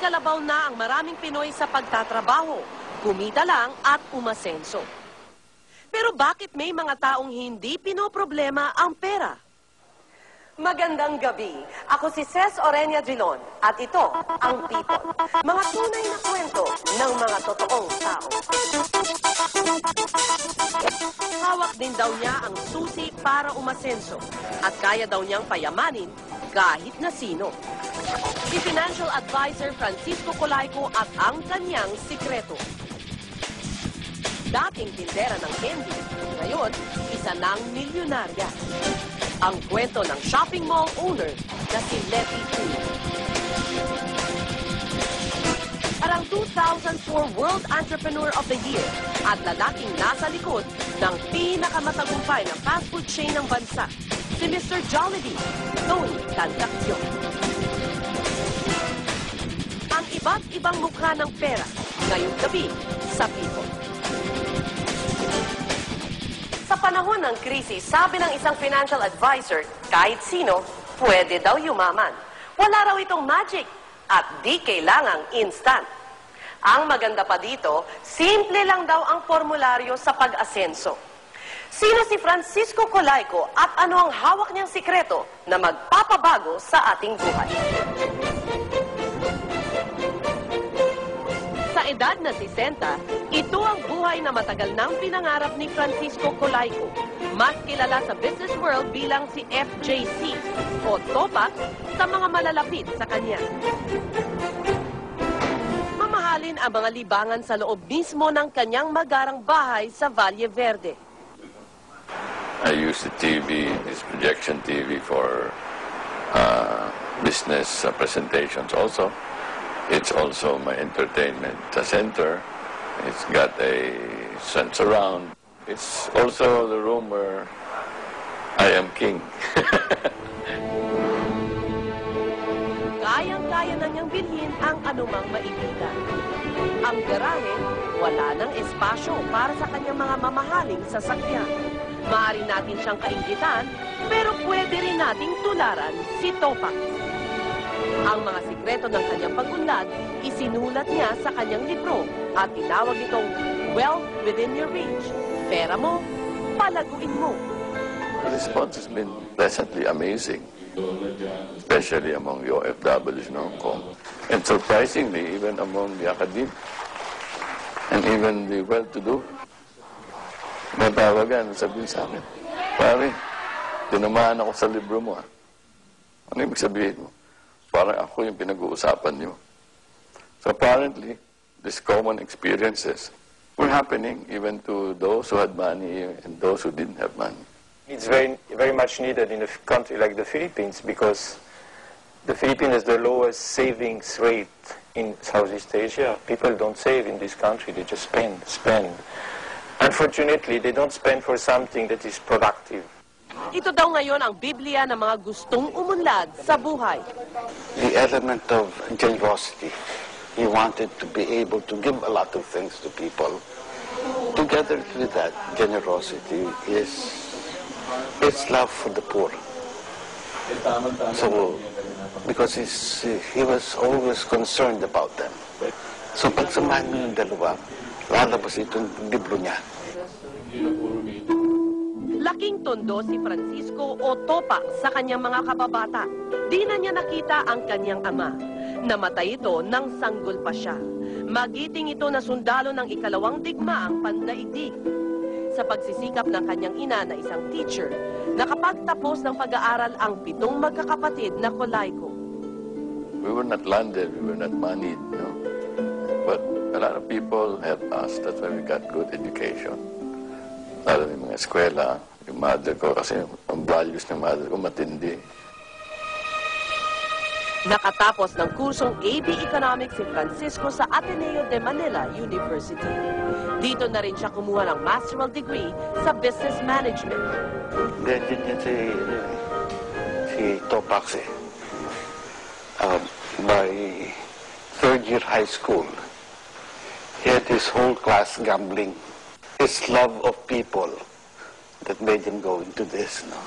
kalabaw na ang maraming Pinoy sa pagtatrabaho, kumita lang at umasenso. Pero bakit may mga taong hindi pinoproblema ang pera? Magandang gabi. Ako si Ces Orenia Drilon at ito ang People. Mga tunay na kwento ng mga totoong tao. Hawak din daw niya ang susi para umasenso at kaya daw niyang payamanin kahit na sino. Si Financial Advisor Francisco Colayco at ang kanyang sikreto. Dating tindera ng candy, ngayon isa ng milyonarya. Ang kwento ng shopping mall owner na si Letty Tu. Parang 2004 World Entrepreneur of the Year at lalaking nasa likod ng pinakamatagumpay na fast food chain ng bansa, si Mr. Jollibee, Tony Tandakyo. Ang iba't ibang mukha ng pera, ngayong gabi sa People. Sa panahon ng krisis, sabi ng isang financial advisor, kahit sino, pwede daw yumaman. Wala raw itong magic at di kailangang instant. Ang maganda pa dito, simple lang daw ang formularyo sa pag-asenso. Sino si Francisco Colayco at ano ang hawak niyang sikreto na magpapabago sa ating buhay? Sa edad na 60, ito ang buhay na matagal nang pinangarap ni Francisco Colayco. Mas kilala sa business world bilang si FJC o Topac sa mga malalapit sa kanya. Mamahalin ang mga libangan sa loob mismo ng kanyang magarang bahay sa Valle Verde. I use the TV, this projection TV for business presentations also. It's also my entertainment center. It's got a surround. It's also the room where I am king. Kayang-kaya na niyang bilhin ang anumang maibigan. Ang garahe, wala ng espasyo para sa kanyang mga mamahaling sasakyan. Maaari natin siyang kainggitan, pero pwede rin nating tularan si Topac. Ang mga sikreto ng kanyang pag-unlad, isinulat niya sa kanyang libro at tinawag itong Wealth Within Your Reach. Pera mo, palaguin mo. The response has been pleasantly amazing, especially among the OFWs in Hong Kong. And surprisingly, even among the academic and even the well-to-do. Matawagan, sabihin sa akin, pare, tinamaan ako sa libro mo. Ano ibig sabihin mo? Parang ako yung pinag-uusapan niyo. So apparently, these common experiences were happening even to those who had money and those who didn't have money. It's very, very much needed in a country like the Philippines because the Philippines has the lowest savings rate in Southeast Asia. People don't save in this country, they just spend. Unfortunately, they don't spend for something that is productive. Ito daw ngayon ang Biblia ng mga gustong umunlad sa buhay. The element of generosity. He wanted to be able to give a lot of things to people. Together with that generosity is his love for the poor. So, because he was always concerned about them. So, pagsamahan mo yung dalawa, lalabas itong libro niya. Laking tondo si Francisco o Topac sa kanyang mga kababata. Di na niya nakita ang kanyang ama. Namatay ito nang sanggol pa siya. Magiting ito na sundalo ng ikalawang digmaang pandaigdig. Sa pagsisikap ng kanyang ina na isang teacher, nakapagtapos ng pag-aaral ang 7 magkakapatid na Colayco. We were not landed, we were not moneyed, no? But a lot of people helped us. That's why we got good education. Lalo yung mga eskwela, yung mother ko, kasi ang values ng mother ko matindi. Nakatapos ng kursong AB Economics si Francisco sa Ateneo de Manila University. Dito na rin siya kumuha ng masteral degree sa Business Management. Ganyan yan si Topac eh. By third year high school, he had his whole class gambling. His love of people that made him go into this, no?